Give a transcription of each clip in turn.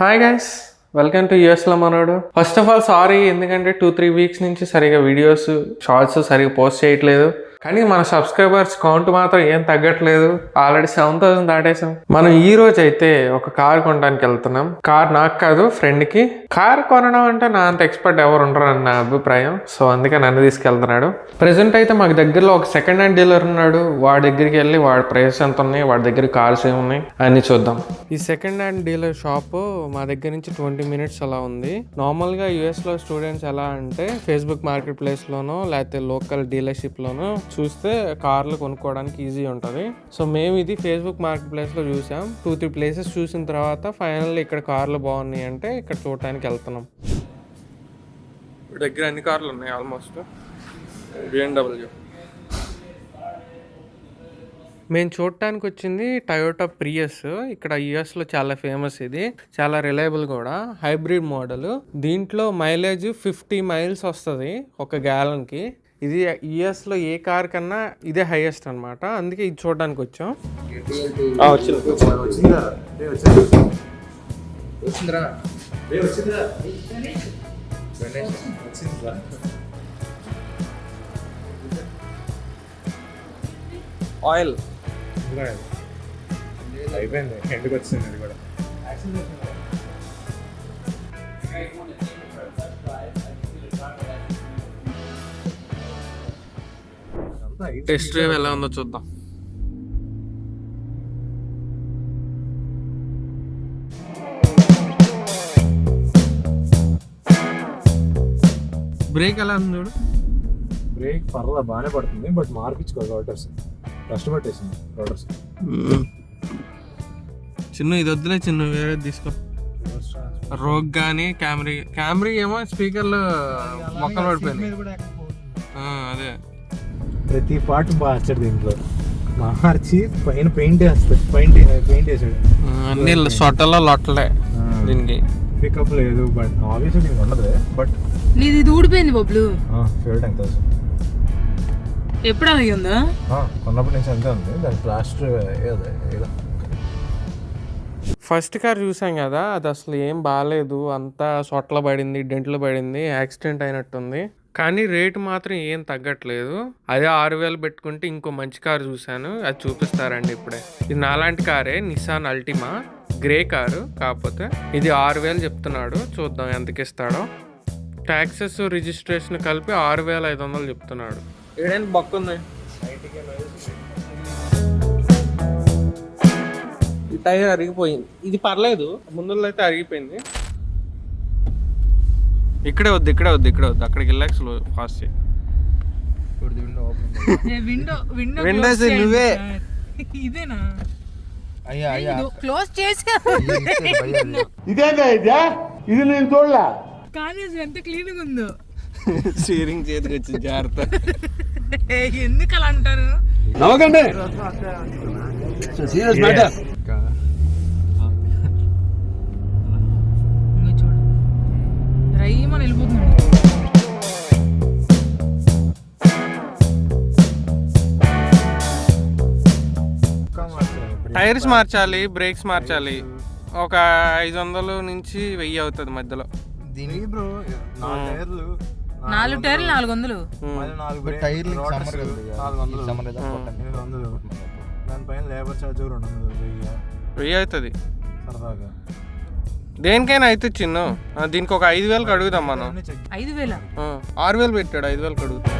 Hi guys, welcome to యూఎస్లో మనోడు. First of all sorry, ఎందుకంటే 2-3 వీక్స్ నుంచి సరిగా వీడియోస్ షార్ట్స్ సరిగా పోస్ట్ చేయట్లేదు. కానీ మన సబ్స్క్రైబర్స్ కౌంట్ మాత్రం ఏం తగ్గట్లేదు. ఆల్రెడీ 7,000 దాటేసాం. మనం ఈ రోజు అయితే ఒక కార్ కొనడానికి వెళ్తున్నాం. కార్ నాకు కాదు, ఫ్రెండ్ కి. కార్ కొనడం అంటే నా అంత ఎక్స్పర్ట్ ఎవరు ఉండరు అని నా అభిప్రాయం. సో అందుకే నన్ను తీసుకెళ్తున్నాడు. ప్రెసెంట్ అయితే మాకు దగ్గరలో ఒక సెకండ్ హ్యాండ్ డీలర్ ఉన్నాడు. వాడి దగ్గరికి వెళ్ళి వాడి ప్రైస్ ఎంత ఉన్నాయి, వాడి దగ్గర కార్స్ ఏమున్నాయి అన్ని చూద్దాం. ఈ సెకండ్ హ్యాండ్ డీలర్ షాప్ మా దగ్గర నుంచి 20 minutes అలా ఉంది. నార్మల్ గా యుఎస్ లో స్టూడెంట్స్ ఎలా అంటే ఫేస్బుక్ మార్కెట్ ప్లేస్ లోనో లేకపోతే లోకల్ డీలర్షిప్ లోనో చూస్తే కార్లు కొనుక్కోవడానికి ఈజీ ఉంటుంది. సో మేము ఇది ఫేస్బుక్ మార్కెట్ ప్లేస్ లో చూసాం. 2-3 ప్లేసెస్ చూసిన తర్వాత ఫైనల్ ఇక్కడ కార్లు బాగున్నాయి అంటే ఇక్కడ చూడటానికి వెళ్తున్నాం. దగ్గర అన్ని కార్లు ఉన్నాయి ఆల్మోస్ట్. BMW. మేము చూడటానికి వచ్చింది టయోటా ప్రియస్. ఇక్కడ యుఎస్లో చాలా ఫేమస్. ఇది చాలా రిలయబుల్ కూడా. Hybrid model. దీంట్లో మైలేజ్ 50 miles వస్తుంది ఒక గ్యాలన్కి. ఇది యుఎస్లో ఏ కార్ కన్నా ఇదే హైయెస్ట్ అనమాట. అందుకే ఇది చూడడానికి వచ్చాం. ఆయిల్ అయిపోయింది, ఎండుకు వచ్చింది అది కూడా. టెస్ట్ డ్రైవ్ ఎలా ఉందో చూద్దాం. బ్రేక్ ఎలా ఉంది చూడు. బ్రేక్ పర్వాలేదు, బాగానే పడుతుంది. బట్ మార్పించుకోవాలి రోటర్స్. కష్టపట్టేసింది రోటర్స్. చిన్న ఇది వద్దులే, చిన్న వేరే తీసుకో. రోగ్ కానీ క్యామ్రీ ఏమో స్పీకర్లు మొక్కలు పడిపోయింది. అదే ప్రతి పార్ట్ మార్చాడు దీంట్లో. మార్చి పైన పెయింట్ వేస్తాడు. పెయింట్ వేసాడు. అన్ని సొట్టలో లొట్టలే. దీనికి పికప్ లేదు. బట్ ఆబ్వియస్లీ దీనికి ఉండదు. బట్ నీది ఊడిపోయింది బొబ్లు. ఫ్యూల్ ట్యాంక్ తెలుసు. ఎప్పుడు అలాగే ఉందా? కొన్నప్పటి నుంచి అంతే ఉంది. దాని ప్లాస్టర్ ఏదో. ఫస్ట్ కార్ చూసాం కదా, అది అసలు ఏం బాగాలేదు. అంతా సొట్ల పడింది, డెంట్లు పడింది, యాక్సిడెంట్ అయినట్టుంది. కానీ రేటు మాత్రం ఏం తగ్గట్లేదు. అదే 6,000 పెట్టుకుంటే ఇంకో మంచి కారు చూశాను, అది చూపిస్తారండి ఇప్పుడే. ఇది నాలాంటి కారే, నిసాన్ అల్టిమా గ్రే కారు. కాకపోతే ఇది 6,000 చెప్తున్నాడు. చూద్దాం ఎంతకి ఇస్తాడో. ట్యాక్సెస్ రిజిస్ట్రేషన్ కలిపి 6,500 చెప్తున్నాడు. ఏడైనా బొక్క ఉంది. ఈ టైర్ అరిగిపోయింది. ఇది పర్లేదు, ముందులో అయితే అరిగిపోయింది. ఇక్కడే వద్దు. అక్కడికి వెళ్ళాక స్లో ఫాస్ట్ చేయి. విండోస్ నువ్వే. ఇదేనా? అయ్యా క్లోజ్ చేసా. ఇది నేను చూడలే. కానీ ఎంత క్లీన్ గా ఉందో. స్టీరింగ్ చేతికి వచ్చి జాగ్రత్త. ఎందుకు అలా అంటారు? నవ్వకండి. Serious matter. చూడు, రైమని వెళ్ళిపోతున్నాడు. టైర్స్ మార్చాలి, బ్రేక్స్ మార్చాలి. ఒక 500 నుంచి 1000 అవుతుంది మధ్యలో. దీనికి బ్రో 4 టైర్లు 400. టైర్లు దానిపైన లేబర్ ఛార్జ్ 200 అవుతుంది సరదాగా. దేనికైనా అయితే చిన్న. దీనికి ఒక 5,000 అడుగుదాం మనం. 5,000? 6,000 పెట్టాడు, 5,000 అడుగుతాం.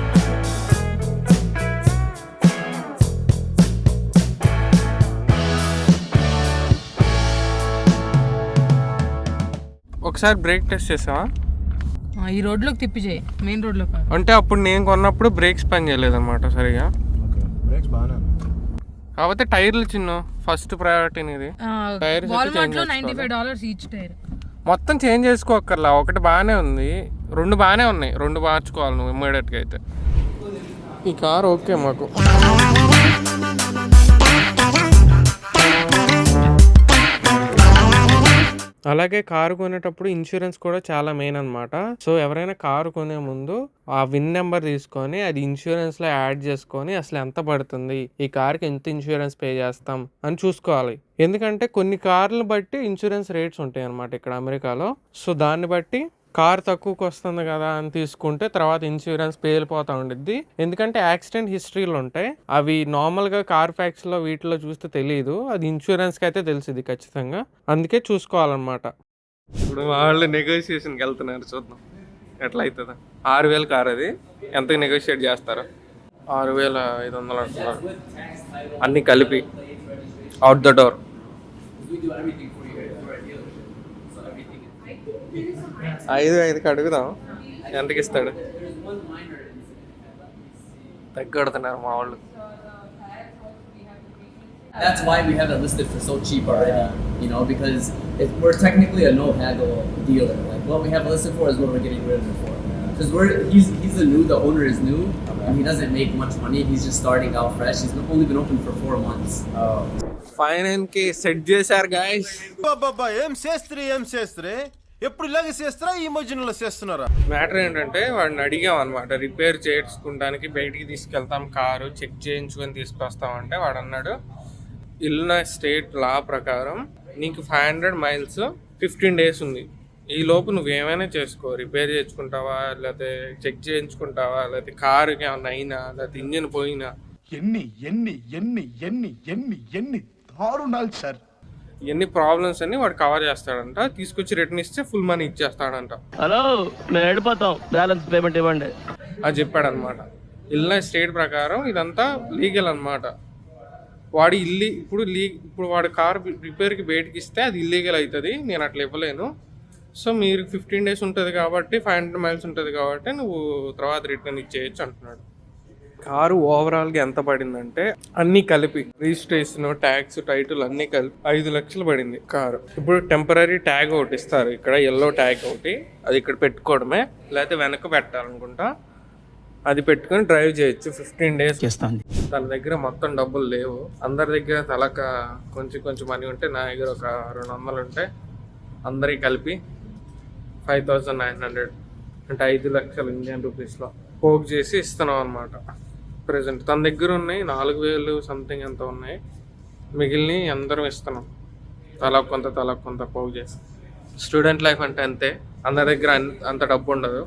ఒకసారి బ్రేక్ టెస్ట్ చేసావా? ఈ రోడ్లోకి తిప్పి చేయి, మెయిన్ రోడ్లో. అంటే అప్పుడు నేను కొన్నప్పుడు బ్రేక్స్ పని చేయలేదన్నమాట సరిగా. కాకపోతే టైర్లు చిన్న ఫస్ట్ ప్రయారిటీ ఇది. $95 ఈచ్ టైర్. మొత్తం చేంజ్ చేసుకోకర్లా. ఒకటి బాగానే ఉంది, 2 బాగానే ఉన్నాయి. 2 మార్చుకోవాలి నువ్వు ఇమ్మీడియట్గా అయితే. ఈ కార్ ఓకే మాకు. అలాగే కారు కొనేటప్పుడు ఇన్సూరెన్స్ కూడా చాలా మెయిన్ అనమాట. సో ఎవరైనా కారు కొనే ముందు ఆ విన్ నెంబర్ తీసుకొని అది ఇన్సూరెన్స్లో యాడ్ చేసుకొని అసలు ఎంత పడుతుంది, ఈ కార్కి ఎంత ఇన్సూరెన్స్ పే చేస్తాం అని చూసుకోవాలి. ఎందుకంటే కొన్ని కార్లు బట్టి ఇన్సూరెన్స్ రేట్స్ ఉంటాయి అనమాట ఇక్కడ అమెరికాలో. సో దాన్ని బట్టి కార్ తక్కువకి వస్తుంది కదా అని తీసుకుంటే తర్వాత ఇన్సూరెన్స్ పేలిపోతూ ఉండిద్ది. ఎందుకంటే యాక్సిడెంట్ హిస్టరీలు ఉంటాయి, అవి నార్మల్గా కార్ ఫ్యాక్స్లో వీటిలో చూస్తే తెలియదు, అది ఇన్సూరెన్స్కి అయితే తెలిసింది ఖచ్చితంగా. అందుకే చూసుకోవాలన్నమాట. ఇప్పుడు వాళ్ళు నెగోషియేషన్కి వెళ్తున్నారు, చూద్దాం ఎట్లా అవుతుందా. 6,000 కార్ అది, ఎంతకి నెగోషియేట్ చేస్తారు? 6,500 అంటున్నారు అన్నీ కలిపి అవుట్ ద డోర్. 5,500కి అడుగుదాం, ఎంతకి ఇస్తాడు? తగ్గడుతున్నారు మా వాళ్ళు. That's why we have it listed for so cheap already, you know, because we're technically a no haggle dealer. Like what we have it listed for is what we're getting rid of it for. Because he's the new, the owner is new, and he doesn't make much money. He's just starting out fresh. He's only been open for 4 months. ఫైనాన్స్కి set చేశారు guys. బాబా ఏం చేస్త్రే ఎప్పుడు ఇలాగే చేస్తారా, ఈ మధ్యలో చేస్తున్నారా? Matter ఏంటంటే వాడిని అడిగాం అనమాట, రిపేర్ చేసుకుంటానికి బయటికి తీసుకెళ్తాం, కారు చెక్ చేయించుకొని తీసుకొస్తామంటే వాడు అన్నాడు, ఇల్లినాయ్ స్టేట్ లా ప్రకారం నీకు 500 మైల్స్ 15 డేస్ ఉంది, ఈ లోపు నువ్వేమైనా చేసుకో, రిపేర్ చేసుకుంటావా, లేకపోతే చెక్ చేయించుకుంటావా, లేకపోతే కారుకి ఏమన్నా అయినా, లేకపోతే ఇంజిన్ పోయినా. ఎన్ని ఎన్ని ఎన్ని ఎన్ని ఎన్ని ఎన్ని దారుణాలు సార్. ఎన్ని ప్రాబ్లమ్స్ అన్ని వాడు కవర్ చేస్తాడంట, తీసుకొచ్చి రిటర్న్ ఇస్తే ఫుల్ మనీ ఇచ్చేస్తాడంట. హలో మేము వెళ్ళిపోతాం, బ్యాలెన్స్ పేమెంట్ ఇవ్వండి అది చెప్పాడనమాట. ఇల్లినాయ్ స్టేట్ ప్రకారం ఇదంతా లీగల్ అనమాట. వాడి ఇప్పుడు వాడు కార్ రిపేర్కి బయటకి ఇస్తే అది ఇల్లీగల్ అవుతుంది, నేను అట్లా ఇవ్వలేను. సో మీరు 15 డేస్ ఉంటుంది కాబట్టి 500 మైల్స్ ఉంటుంది కాబట్టి నువ్వు తర్వాత రిటర్న్ ఇచ్చేయచ్చు అంటున్నాడు. కారు ఓవరాల్గా ఎంత పడిందంటే అన్నీ కలిపి రిజిస్ట్రేషన్, ట్యాక్స్, టైటిల్ అన్నీ కలిపి 5 లక్షలు పడింది కారు. ఇప్పుడు టెంపరీ ట్యాగ్ ఒకటి ఇస్తారు ఇక్కడ, ఎల్లో ట్యాగ్ ఒకటి, అది ఇక్కడ పెట్టుకోవడమే, లేకపోతే వెనక పెట్టాలనుకుంటా, అది పెట్టుకొని డ్రైవ్ చేయొచ్చు 15 డేస్ చేస్తాను. తన దగ్గర మొత్తం డబ్బులు లేవు, అందరి దగ్గర తలక కొంచెం మనీ ఉంటే, నా దగ్గర ఒక 200 ఉంటే అందరికి కలిపి 5,900 అంటే 5 లక్షలు ఇండియన్ రూపీస్లో పోక్ చేసి ఇస్తున్నాం అనమాట. ప్రెజెంట్ తన దగ్గర ఉన్నాయి 4,000 సంథింగ్ ఎంత ఉన్నాయి, మిగిలిన అందరం ఇస్తున్నాం, తలా కొంత పోక్ చేసి. స్టూడెంట్ లైఫ్ అంటే అంతే, అందరి దగ్గర అంత డబ్బు ఉండదు,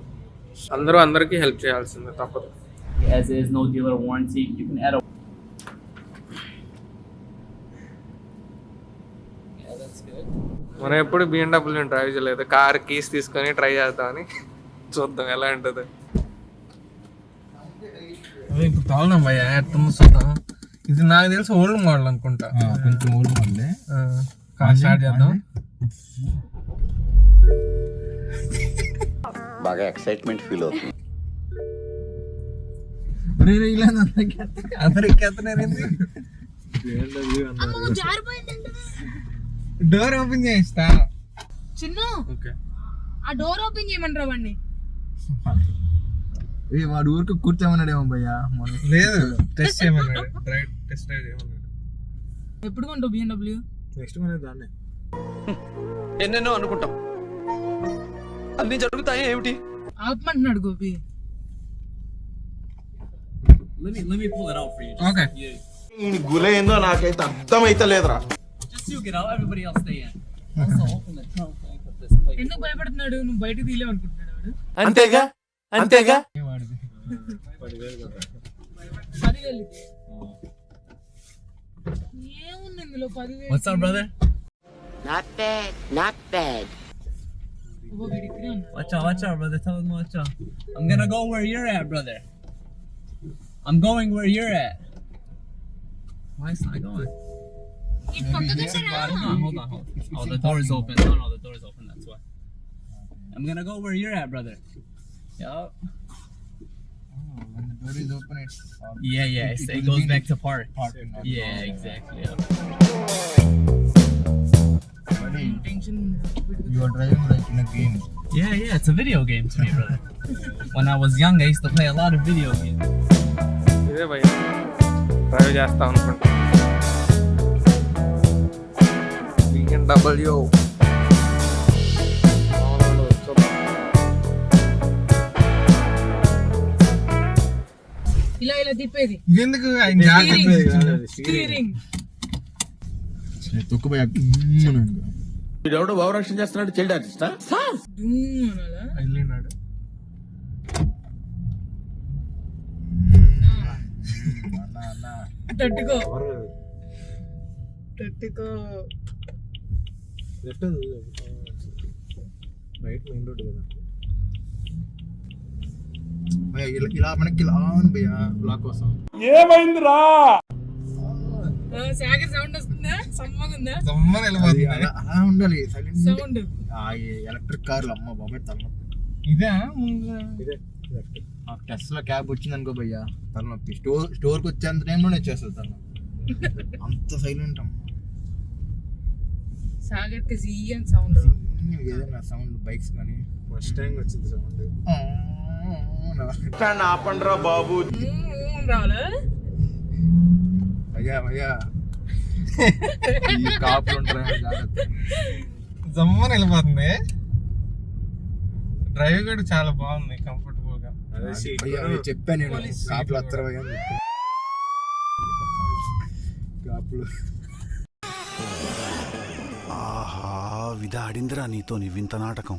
అందరూ అందరికీ హెల్ప్ చేయాల్సిందే, తప్పదు. As is no dealer warranty. You can add a. Yeah, that's good. మనం ఎప్పుడు BMW డ్రైవ్ చేయలేదు, కార్ కీస్ తీసుకొని ట్రై చేద్దామని చూద్దాం ఎలా ఉంటుంది. ఇప్పుడు తోలదాం భయ్యా, ఎట్లా చూద్దాం. ఇది నాకు తెలిసి ఓల్డ్ మోడల్ అనుకుంటా, కొంచెం ఓల్డ్ మోడలే. కార్ స్టార్ట్ చేద్దాం. బాగా ఎక్సైట్మెంట్ ఫీల్ అవుతుంది. డోర్ ఓపెన్ చేస్తా. చిన్న ఓకే, ఆ డోర్ ఓపెన్ చేయమంటారా వాడిని? వాడు ఊరికి కూర్చోమన్నాడేమో భయ్యా. లేదు టెస్ట్ చేయమన్నాడు, డ్రైవ్ టెస్ట్ డ్రైవ్ చేయమన్నాడు. ఎప్పుడు కొంటావు BMW? నెక్స్ట్ మన దాన్నే ఎన్నెన్నో అనుకుంటాం, అన్ని జరుగుతాయి ఏమిటి? ఆపమంటున్నాడు Gopi. Let me pull it out for you. Okay. ఈ గుల ఏందో నాకైతే అర్థమైతే లేదురా. Just you get out. Everybody else stay in. Also open the trunk and put this plate. ఎందుకు భయపడుతున్నాడు? నువ్వు బయటకు తీలేమనుకుంటున్నాడు వాడు. అంతేగా 10,000 ఏముంది ఇందులో? 10,000. What's up, brother? Not bad. ఓ వీడి ఇక్కడే ఉన్నాడు. Watch out, brother. Tell him watch out. I'm gonna go where you're at, brother. I'm going where you're at. Why is it not going? Hold on. Oh, the door is open. No, the door is open. That's why. I'm gonna go where you're at, brother. Yup. when the door is open, it's Yeah. It goes back to park. Yeah, exactly. Yep. Tension ఉంది. you are driving like in a game. Yeah. It's a video game to me, brother. When I was young, I used to play a lot of video games. ఇదే భయ్యా drive చేస్తాం అనుకుంటా. BMW ఇలా ఇలా తిప్పేది ఇదెందుకు ఆయన జాగ్రత్త స్టీరింగ్. తొక్కు పోయా వీడెవడో భావరక్షణ చేస్తున్నాడు చైల్డ్ ఆర్టిస్టా ధూమ్ అనాలా? వెళ్ళినాడు. తట్టుకో తట్టుకో. లెఫ్ట్ రైట్ మెయిన్ రోడ్ కదా భయ్యా, ఇలా మనకి ఇలా అని భయ్యా బ్లాక్ కోసం. సాగర్ సౌండ్ వస్తుందా? సమ్మగా ఉందా అది అలా ఉండాలి సైలెంట్. సౌండ్? ఎలక్ట్రిక్ కార్లు అమ్మ బాబాయ్ తలనొప్పి. ఇదే ఇదే లెఫ్ట్. ఆ టెస్లా క్యాబ్ వచ్చింది అనుకో భయ్యా తలనొప్పి. స్టోర్కి వచ్చేంత టైంలోనే వచ్చేస్తుంది తలనొప్పి. అంత సైలెంట్ అమ్మ. సాగర్ కి జీఎన్ సౌండ్. ఏదైనా సౌండ్ బైక్స్ కానీ ఫస్ట్ టైం వచ్చింది సౌండ్. ఆపండ్రా బాబు. రావాలా? భయ్యా భయ్యా ఈ కాపులు ఉంటాయి జాగ్రత్త. జమ్మని వెళ్ళిపోతుంది. డ్రైవ్ కూడా చాలా బాగుంది, కంఫర్టబుల్ గా. చెప్పాను నేను కాపులు వస్తారు భయ్యా అని చెప్పాను. కాపులు ఆహా విధాడిందిరా నీతో నీ వింత నాటకం.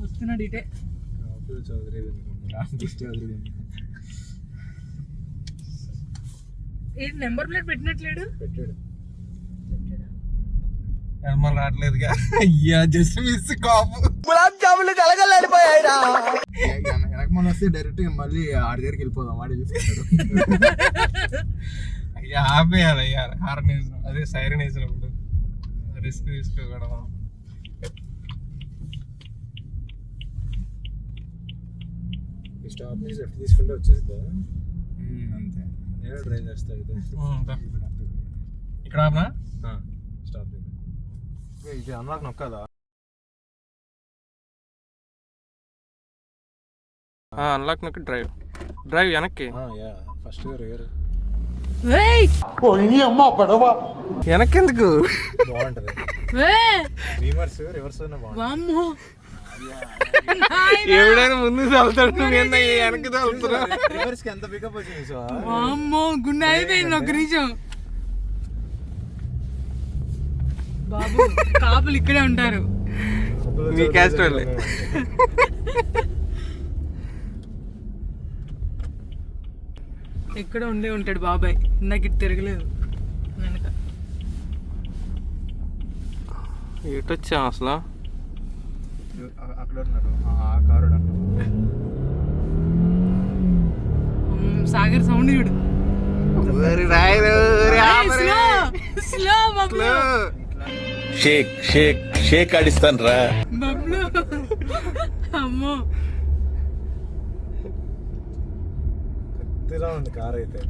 వస్తున్నాడు ఇటే. కాపులు చౌదరి చౌదరి ఈ నెంబర్ ప్లేట్ పెట్టినట్లేడు. పెట్టాడు. మళ్ళీ రావట్లేదుగా. అయ్యా జస్ట్ మిస్ కాపు. వెనక మన వస్తే డైరెక్ట్ మళ్ళీ ఆడి దగ్గరికి వెళ్ళిపోదాం, ఆడే చూసుకుంటాడు. అయ్యా ఆపేయాలి అయ్యా, హార్న్ వేసిన అదే సైరన్ వేసినప్పుడు రిస్క్ తీసుకోకూడదు. స్టాప్ నుంచి లెఫ్ట్ తీసుకుంటే వచ్చేస్తా. అంతే నేను డ్రైవ్ చేస్తా. అయితే ఇక్కడ ఆపనా? స్టాప్ ఇది అన్లాక్ నొక్కాలా? అన్లాక్ నొక్కి డ్రైవ్ వెనక్కి. ఫస్ట్ రేర్ వెనక్కి ఎందుకు? బాగుంటది. రివర్స్ బాగుంటుంది. వామ్మో ఎవడైనా ముందు చల్లుతాడు, నువ్వేందా వెనక్కి చల్లుతున్నా? రివర్స్ కి ఎంత పికప్ వచ్చింది సో. వామ్మో గుండె అయిపోయింది ఒక నిమిషం. బాబు కాపులు ఇక్కడే ఉంటారు. మీ క్యాస్ట్ వాళ్ళే. ఎక్కడ ఉండే ఉంటాడు బాబాయ్. ఇందాక ఇటు తిరగలేదు వెనక. ఎటు వచ్చాం అసలు? అక్కడ ఉన్నారు ఆ కారు. సాగర్ సౌండ్ చూడు. స్లో బబ్లు. షేక్ షేక్ షేక్ ఆడిస్తాను రా. బబ్లు అమ్మో కత్తిలా ఉంది కార్ అయితే.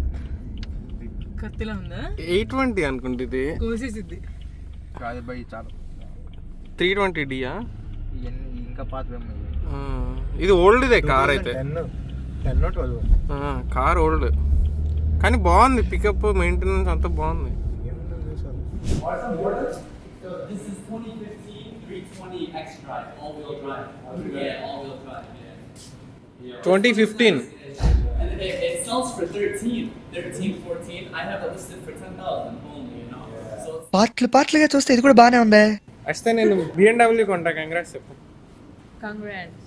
కత్తిలా ఉందా? 820 అనుకుంటే ఇది. కోసేసిద్ది. కాదు బై చాలా 320Dయా? ఇవన్నీ ఇంకా పాత ఇది ఓల్డ్దే కార్ అయితే. 10 12 కార్ ఓల్డ్ కానీ బాగుంది. పికప్ మెయింటెనెన్స్ అంతా బాగుంది. So this is 2015 320 X-Drive, all-wheel drive. Yeah, all-wheel drive. Yeah. 2015. And it sells for 13, 14. I have it listed for 10,000 only, you know. So పార్ట్లుగా చూస్తే ఇది కూడా బానే ఉంది. అయితే నేను BMW కొంటా. కంగ్రాట్స్ చెప్పు. కంగ్రాట్స్.